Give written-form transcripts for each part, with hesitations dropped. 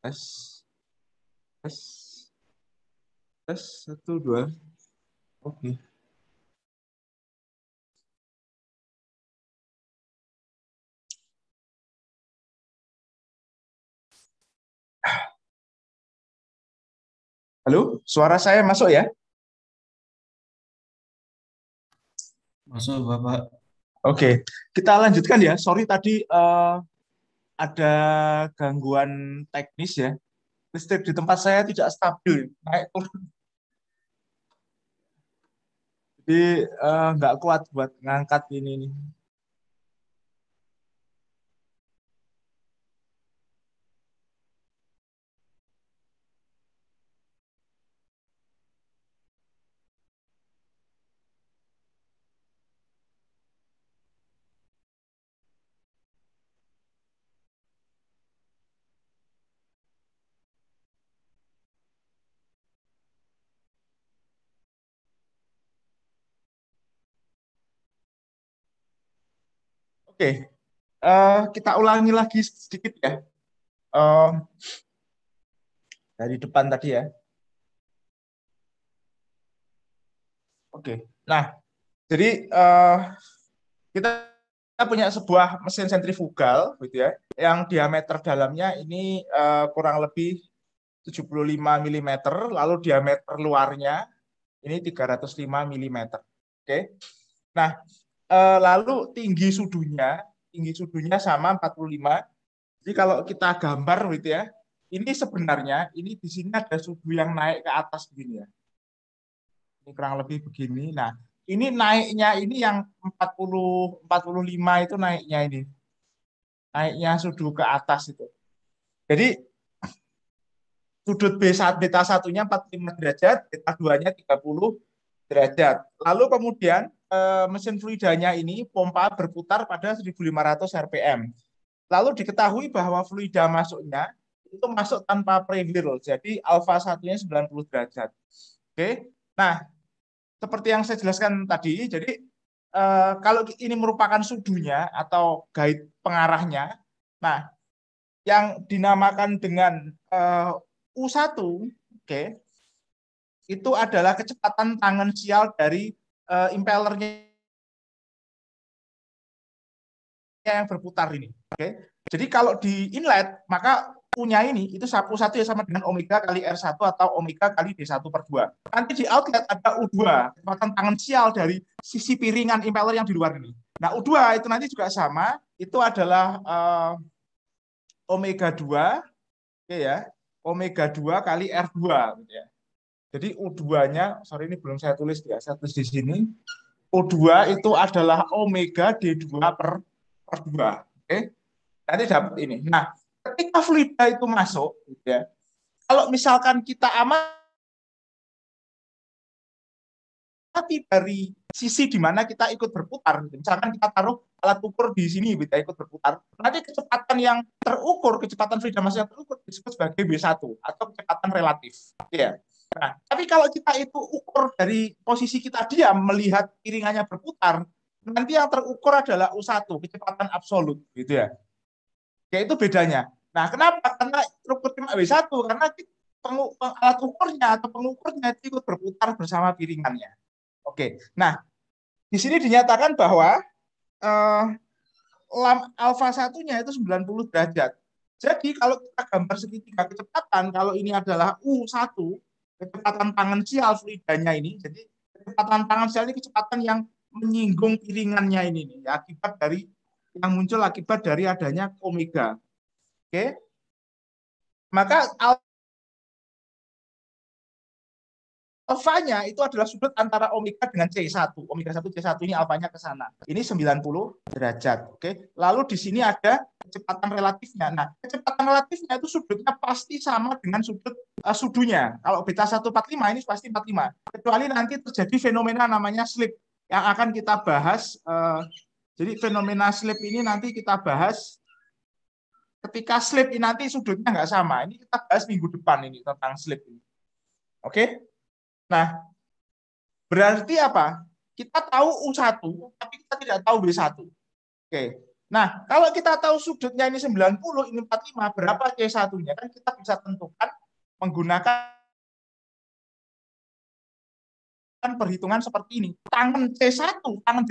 Tes, tes, tes, satu, dua. Oke. Halo, suara saya masuk ya? Masuk Bapak. Oke, kita lanjutkan ya. Sorry tadi ada gangguan teknis ya. Listrik di tempat saya tidak stabil, naik turun. Jadi nggak kuat buat ngangkat ini nih. Oke, kita ulangi lagi sedikit ya. Eh, dari depan tadi ya. Oke, nah jadi kita punya sebuah mesin sentrifugal gitu ya, yang diameter dalamnya ini kurang lebih 75 milimeter, lalu diameter luarnya ini 305 milimeter. Oke. Nah, lalu tinggi sudunya sama 45. Jadi kalau kita gambar gitu ya, ini sebenarnya ini di sini ada sudu yang naik ke atas begini ya. Ini kurang lebih begini. Nah, ini naiknya ini yang 45 itu naiknya ini. Naiknya sudu ke atas itu. Jadi sudut beta satunya 45 derajat, beta 2-nya 30 derajat. Lalu kemudian mesin fluidanya ini pompa berputar pada 1.500 rpm. Lalu diketahui bahwa fluida masuknya itu masuk tanpa prefill. Jadi alfa satunya 90 derajat. Oke. Nah, seperti yang saya jelaskan tadi, jadi kalau ini merupakan sudunya atau guide pengarahnya, nah yang dinamakan dengan U1, oke, itu adalah kecepatan tangensial dari impellernya yang berputar ini. Oke. Jadi kalau di inlet, maka U-nya ini, itu U1 ya sama dengan omega kali R1 atau omega kali D1/2. Nanti di outlet ada U2, kecepatan tangensial dari sisi piringan impeller yang di luar ini. Nah, U2 itu nanti juga sama, itu adalah omega 2, oke ya, omega 2 kali R2 gitu ya. Jadi U2-nya, sorry ini belum saya tulis ya, saya tulis di sini. U2 itu adalah omega D2 per 2. Oke, nanti dapat ini. Nah, ketika fluida itu masuk, gitu ya, kalau misalkan kita amati dari sisi di mana kita ikut berputar, gitu. Misalkan kita taruh alat ukur di sini, kita ikut berputar, nanti kecepatan yang terukur, kecepatan fluida masuk yang terukur disebut sebagai B1 atau kecepatan relatif. Ya. Nah, tapi kalau kita itu ukur dari posisi kita diam melihat piringannya berputar, nanti yang terukur adalah U1, kecepatan absolut, gitu ya. Ya itu bedanya. Nah, kenapa? Karena struktur cuma W1, karena alat ukurnya atau pengukurnya itu ikut berputar bersama piringannya. Oke. Nah, di sini dinyatakan bahwa eh, alfa satunya itu 90 derajat. Jadi kalau kita gambar segitiga kecepatan, kalau ini adalah U1, kecepatan tangensial fluidanya ini, jadi kecepatan tangensial ini kecepatan yang menyinggung piringannya ini, akibat dari yang muncul akibat dari adanya omega. Oke, maka alfanya itu adalah sudut antara omega dengan C1. Omega 1 C1 ini alfanya ke sana. Ini 90 derajat. Oke. Lalu di sini ada kecepatan relatifnya. Nah, kecepatan relatifnya itu sudutnya pasti sama dengan sudut sudunya. Kalau beta 145 ini pasti 45. Kecuali nanti terjadi fenomena namanya slip yang akan kita bahas. Jadi fenomena slip ini nanti kita bahas ketika slip ini nanti sudutnya nggak sama. Ini kita bahas minggu depan ini tentang slip ini. Oke. Nah, berarti apa? Kita tahu U1, tapi kita tidak tahu B1. Oke. Nah, kalau kita tahu sudutnya ini 90, ini 45, berapa C1-nya? Kan kita bisa tentukan menggunakan perhitungan seperti ini. Tangan C1, tangan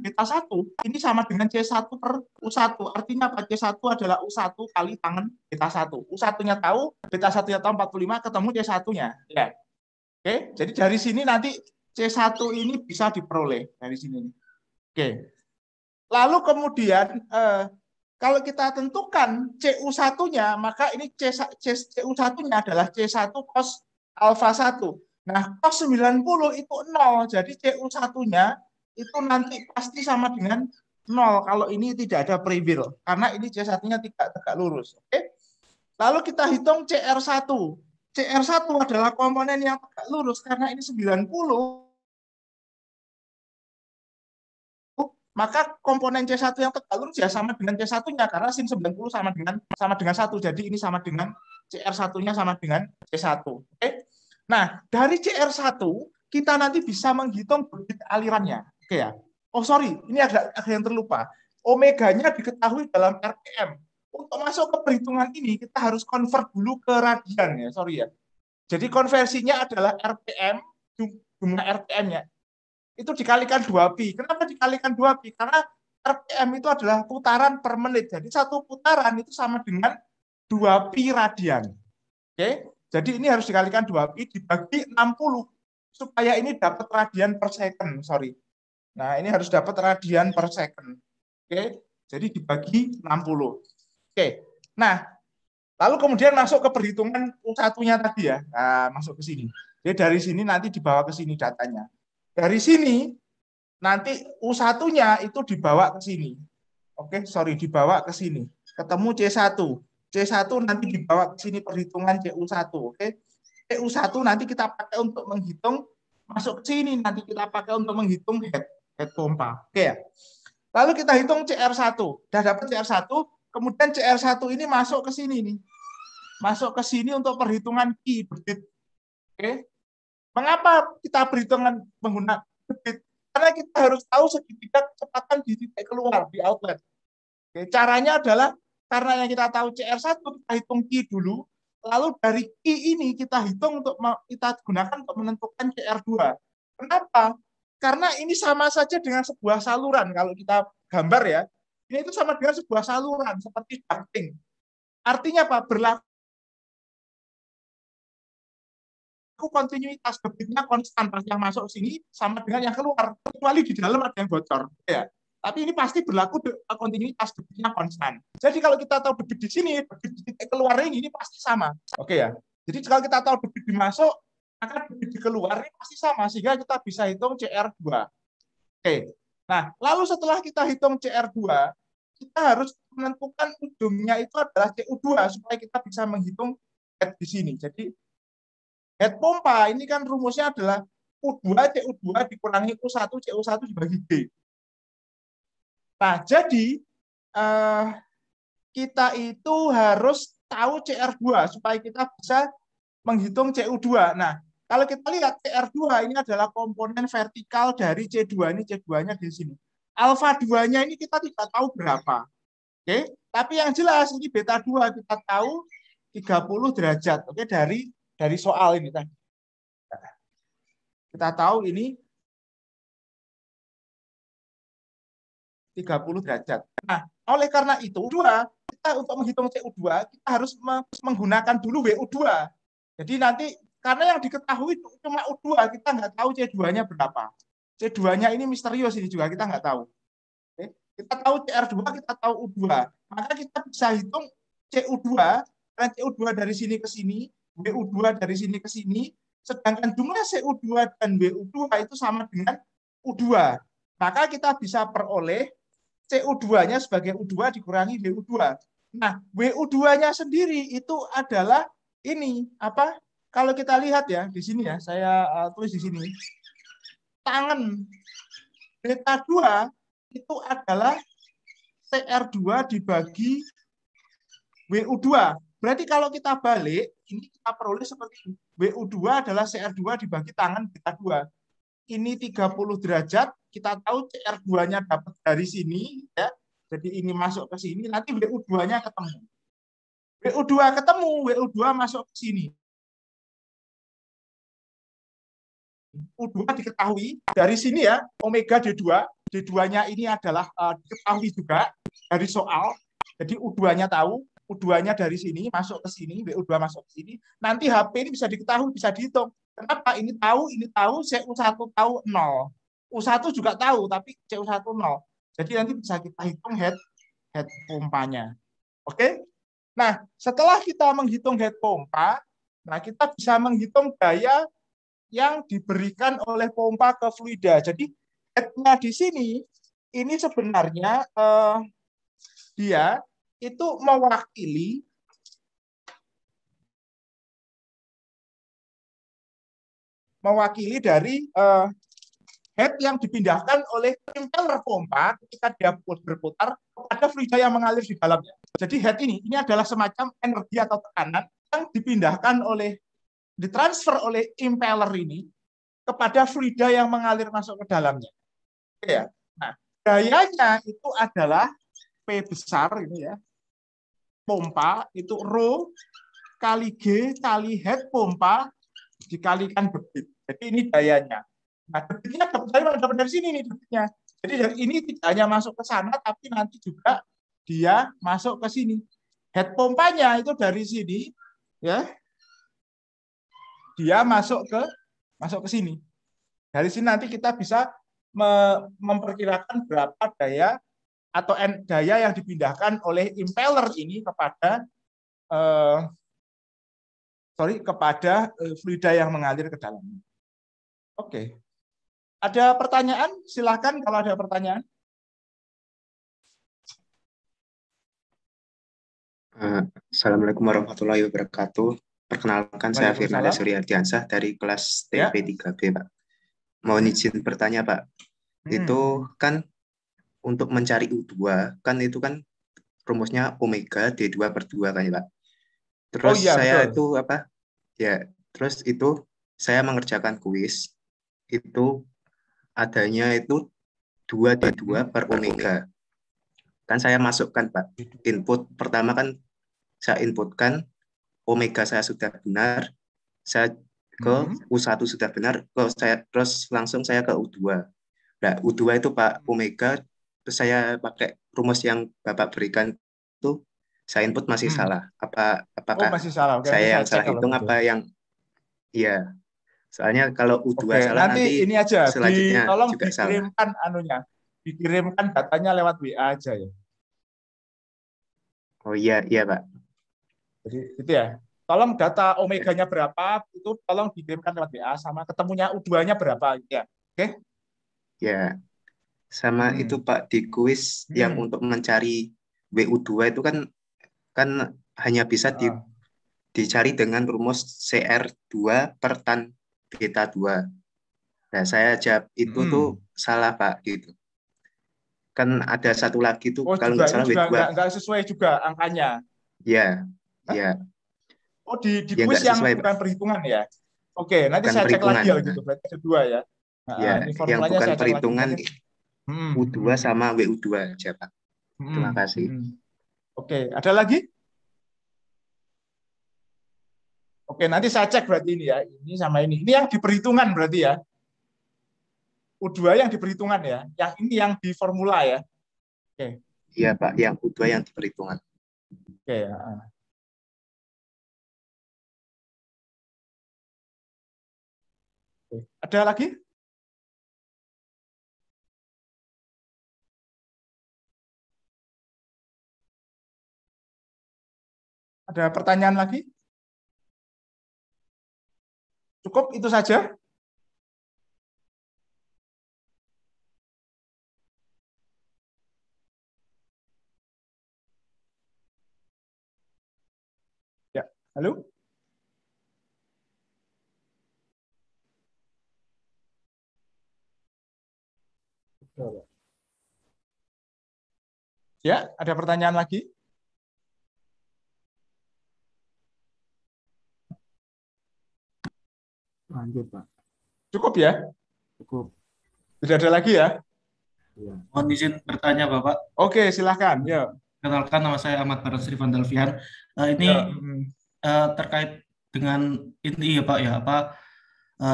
beta 1, ini sama dengan C1 per U1. Artinya apa? C1 adalah U1 kali tangan beta 1. U1-nya tahu, beta 1-nya tahu 45, ketemu C1-nya. Ya. Oke, jadi dari sini nanti C1 ini bisa diperoleh dari sini. Oke. Lalu kemudian kalau kita tentukan CU1-nya, maka ini CU1-nya adalah C1 cos alfa 1. Nah, cos 90 itu 0. Jadi CU1-nya itu nanti pasti sama dengan 0 kalau ini tidak ada prefill. Karena ini C1-nya tidak tegak lurus. Oke. Lalu kita hitung CR1. CR1 adalah komponen yang tegak lurus karena ini 90. Maka komponen C1 yang tegak lurus ya sama dengan C1-nya karena sin 90 sama dengan 1. Jadi ini sama dengan CR1-nya sama dengan C1. Oke. Nah, dari CR1 kita nanti bisa menghitung debit alirannya. Oke ya. Oh, sorry, ini ada yang terlupa. Omeganya diketahui dalam RPM. Untuk masuk ke perhitungan ini kita harus convert dulu ke radian ya, sorry ya. Jadi konversinya adalah RPM, jumlah RPM-nya itu dikalikan 2pi. Kenapa dikalikan 2pi? Karena RPM itu adalah putaran per menit. Jadi satu putaran itu sama dengan 2pi radian. Oke? Jadi ini harus dikalikan 2pi dibagi 60 supaya ini dapat radian per second. Sorry. Nah, ini harus dapat radian per second. Oke? Jadi dibagi 60. Oke. Nah, lalu kemudian masuk ke perhitungan U1-nya tadi ya. Nah, masuk ke sini. Jadi dari sini nanti dibawa ke sini datanya. Dari sini, nanti U1-nya itu dibawa ke sini. Oke, sorry, dibawa ke sini. Ketemu C1. C1 nanti dibawa ke sini perhitungan CU1. Oke. CU1 nanti kita pakai untuk menghitung, masuk ke sini nanti kita pakai untuk menghitung head pompa. Oke ya. Lalu kita hitung CR1. Sudah dapat CR1, kemudian CR1 ini masuk ke sini nih. Masuk ke sini untuk perhitungan Q debit. Oke. Mengapa kita perhitungan menggunakan debit? Karena kita harus tahu segitiga kecepatan di titik keluar, di outlet. Oke, caranya adalah karena yang kita tahu CR1, kita hitung Q dulu, lalu dari Q ini kita hitung untuk kita gunakan untuk menentukan CR2. Kenapa? Karena ini sama saja dengan sebuah saluran. Kalau kita gambar ya, ini itu sama dengan sebuah saluran, seperti ducting. Artinya apa? Berlaku kontinuitas debitnya konstan, pas yang masuk sini sama dengan yang keluar, kecuali di dalam ada yang bocor ya. Tapi ini pasti berlaku kontinuitas debitnya konstan. Jadi kalau kita tahu debit di sini, debit di titik keluar ini pasti sama. Oke ya. Jadi kalau kita tahu debit di masuk, maka debit di keluar ini pasti sama, sehingga kita bisa hitung CR2. Oke. Nah, lalu setelah kita hitung CR2, kita harus menentukan ujungnya itu adalah CU2 supaya kita bisa menghitung head di sini. Jadi head pompa ini kan rumusnya adalah U2 CU2 dikurangi U1 CU1 dibagi D. Nah, jadi kita itu harus tahu CR2 supaya kita bisa menghitung CU2. Nah, kalau kita lihat CR2 ini adalah komponen vertikal dari C2. Ini C2-nya di sini. Alfa 2-nya ini kita tidak tahu berapa. Oke, tapi yang jelas ini beta 2 kita tahu 30 derajat. Oke, dari soal ini tadi. Kita tahu ini 30 derajat. Nah, oleh karena itu, kita untuk menghitung CU2, kita harus menggunakan dulu WU2. Jadi nanti, karena yang diketahui cuma U2, kita nggak tahu C2-nya berapa. C2-nya ini misterius ini juga, kita nggak tahu. Oke. Kita tahu CR2, kita tahu U2. Maka kita bisa hitung CU2, karena CU2 dari sini ke sini, WU2 dari sini ke sini, sedangkan jumlah CU2 dan WU2 itu sama dengan U2. Maka kita bisa peroleh CU2-nya sebagai U2 dikurangi WU2. Nah, WU2-nya sendiri itu adalah ini, apa? Kalau kita lihat ya, di sini ya, saya tulis di sini. Tangan beta 2 itu adalah CR2 dibagi WU2. Berarti kalau kita balik, ini kita peroleh seperti ini. WU2 adalah CR2 dibagi tangan beta 2. Ini 30 derajat, kita tahu CR2-nya dapat dari sini, ya. Jadi ini masuk ke sini, nanti WU2-nya ketemu. WU2 ketemu, WU2 masuk ke sini. U2 diketahui dari sini ya, omega D2. D2-nya ini adalah diketahui juga dari soal. Jadi U2-nya tahu, U2-nya dari sini masuk ke sini, WU2 masuk ke sini. Nanti HP ini bisa diketahui, bisa dihitung. Kenapa? Ini tahu, CU1 tahu 0. U1 juga tahu, tapi CU1 0. Jadi nanti bisa kita hitung head pompanya. Oke? Nah, setelah kita menghitung head pompa, nah kita bisa menghitung daya yang diberikan oleh pompa ke fluida. Jadi head-nya di sini ini sebenarnya dia itu mewakili dari head yang dipindahkan oleh impeller pompa ketika dia berputar kepada fluida yang mengalir di dalamnya. Jadi head ini adalah semacam energi atau tekanan yang dipindahkan ditransfer oleh impeller ini kepada fluida yang mengalir masuk ke dalamnya. Oke ya. Nah, dayanya itu adalah P besar ini ya. Pompa itu rho kali G kali head pompa dikalikan debit. Jadi ini dayanya. Nah, debitnya dapat dari sini nih debitnya. Jadi dari ini tidak hanya masuk ke sana, tapi nanti juga dia masuk ke sini. Head pompanya itu dari sini, ya, dia masuk ke sini. Dari sini nanti kita bisa memperkirakan berapa daya atau daya yang dipindahkan oleh impeller ini kepada fluida yang mengalir ke dalamnya. Oke. Ada pertanyaan? Silakan kalau ada pertanyaan. Assalamualaikum warahmatullahi wabarakatuh. Perkenalkan, saya Firnanda Suryardiansah dari kelas TP3B, Pak. Mohon izin bertanya, Pak. Itu kan untuk mencari U2, kan itu kan rumusnya omega D2 per 2 kan ya, Pak. Terus saya betul. Terus itu saya mengerjakan kuis, itu adanya itu 2D2 per omega. Kan saya masukkan, Pak. Input pertama kan saya inputkan omega saya sudah benar, saya ke U1 sudah benar, terus langsung saya ke U2. Nah, U2 itu Pak omega, terus saya pakai rumus yang Bapak berikan itu, saya input masih salah. Apakah masih salah? Oke, saya yang salah hitung apa yang iya. Soalnya kalau U2 salah nanti ini aja, selanjutnya tolong juga dikirimkan salah. Dikirimkan datanya lewat WA aja ya. Oh iya Pak. Jadi itu ya. Tolong data omeganya berapa itu tolong dikirimkan lewat WA, sama ketemunya U2-nya berapa ya. Oke? Ya. Sama itu Pak, di kuis yang untuk mencari WU2 itu kan hanya bisa dicari dengan rumus CR2 per tan beta 2. Nah, saya jawab itu tuh salah Pak gitu. Kan ada satu lagi tuh kalau nggak salah juga nggak sesuai juga angkanya. Ya. Oh, di kuis yang bukan perhitungan ya. Oke, nanti saya cek lagi ya gitu. Berarti ada dua ya. Ya, yang bukan perhitungan U2 sama WU2 aja, Pak. Terima kasih. Oke, ada lagi? Oke, nanti saya cek berarti ini ya. Ini sama ini. Ini yang diperhitungan berarti ya. U2 yang diperhitungan ya. Yang ini yang di formula ya. Oke. Iya, Pak. Yang U2 yang diperhitungan. Oke. Ada lagi? Ada pertanyaan lagi? Cukup itu saja? Ya, halo? Ya, ada pertanyaan lagi? Lanjut, Pak. Cukup ya? Cukup. Tidak ada lagi ya? Mohon izin bertanya, Bapak. Oke, silahkan. Ya. Kenalkan, nama saya Ahmad Barat Sri Vandalvian. Ini Ya. terkait dengan ini ya Pak ya,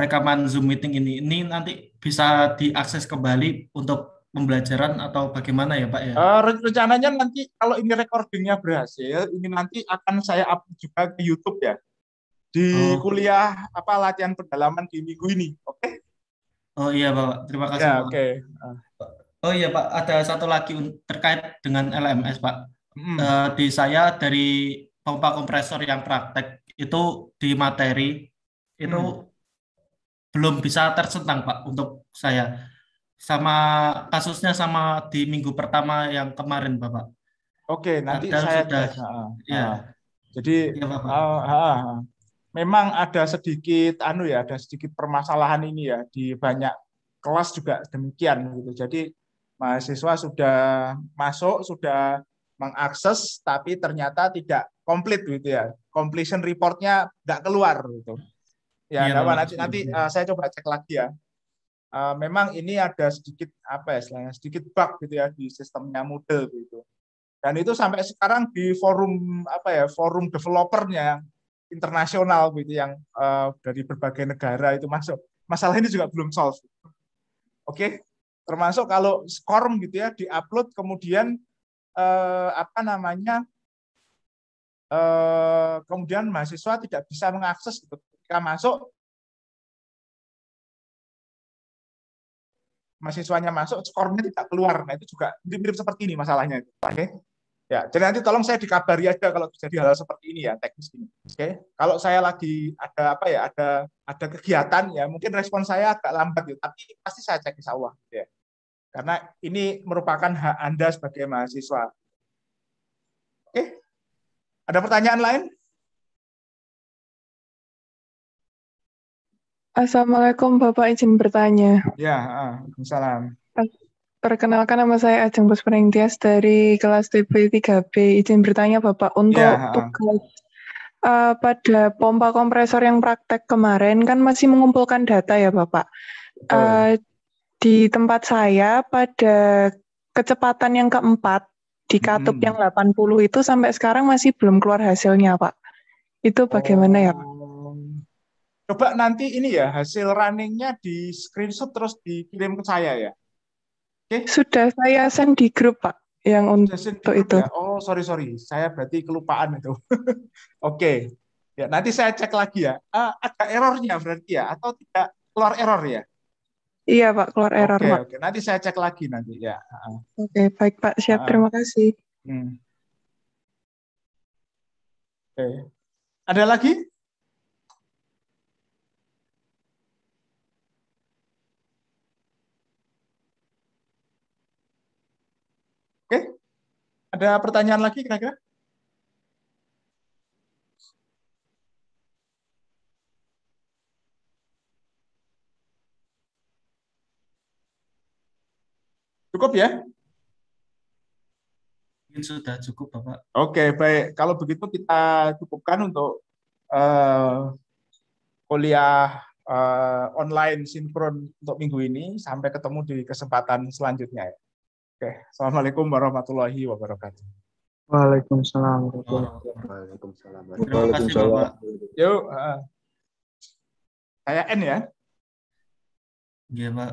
rekaman Zoom meeting ini. Ini nanti bisa diakses kembali untuk pembelajaran atau bagaimana ya Pak ya? Rencananya nanti kalau ini recordingnya berhasil, ini nanti akan saya upload juga ke YouTube ya. Di kuliah latihan pendalaman di minggu ini. Oke? Oh iya Bapak, terima kasih Ya, Pak. oke. Oh iya Pak, ada satu lagi terkait dengan LMS Pak. Di saya dari pompa kompresor yang praktek itu di materi itu belum bisa tersenang Pak untuk saya. Sama kasusnya sama di minggu pertama yang kemarin Bapak. Oke, nanti Padahal saya sudah cek. ya. Jadi Ya, Bapak. memang ada sedikit ada sedikit permasalahan ini ya di banyak kelas juga demikian gitu. Jadi mahasiswa sudah masuk, sudah mengakses, tapi ternyata tidak komplit gitu ya. Completion reportnya nggak keluar gitu. Ya, Iya, Bapak. nanti saya coba cek lagi ya. Memang ini ada sedikit sedikit bug gitu ya di sistemnya Moodle gitu. Dan itu sampai sekarang di forum forum developernya internasional gitu yang dari berbagai negara itu masuk. Masalah ini juga belum solve. Oke. Termasuk kalau SCORM gitu ya diupload kemudian kemudian mahasiswa tidak bisa mengakses gitu. Ketika masuk mahasiswanya masuk, skornya tidak keluar. Nah, itu juga mirip seperti ini masalahnya. Oke. Ya, jadi nanti tolong saya dikabari aja kalau terjadi hal seperti ini ya, teknis ini. Oke. Kalau saya lagi ada kegiatan ya, mungkin respon saya agak lambat ya, tapi pasti saya cek insya Allah ya. Karena ini merupakan hak Anda sebagai mahasiswa. Oke. Ada pertanyaan lain? Assalamualaikum Bapak, izin bertanya. Ya, Waalaikumsalam. Perkenalkan, nama saya Ajeng Puspaning Tias dari kelas TP 3B. Izin bertanya Bapak, untuk tugas pada pompa kompresor yang praktek kemarin kan masih mengumpulkan data ya Bapak. Di tempat saya pada kecepatan yang keempat di katup yang 80 itu sampai sekarang masih belum keluar hasilnya Pak. Itu bagaimana ya Pak? Coba nanti ini ya, hasil runningnya di screenshot terus dikirim ke saya ya. Oke. Sudah saya send di grup Pak, yang untuk itu. Ya? Oh, sorry. Saya berarti kelupaan itu. Oke. Ya, nanti saya cek lagi ya. Ada errornya berarti ya, atau tidak keluar error ya? Iya Pak, keluar error Pak. Oke. Nanti saya cek lagi nanti ya. Oke, baik Pak. Siap, terima kasih. Oke. Ada lagi? Oke, ada pertanyaan lagi kira-kira? Cukup ya? Mungkin sudah cukup, Bapak. Oke, baik. Kalau begitu kita cukupkan untuk kuliah online sinkron untuk minggu ini. Sampai ketemu di kesempatan selanjutnya ya. Oke, Assalamualaikum warahmatullahi wabarakatuh. Waalaikumsalam. Terima kasih Bapak. Yuk, saya N ya. Iya Pak.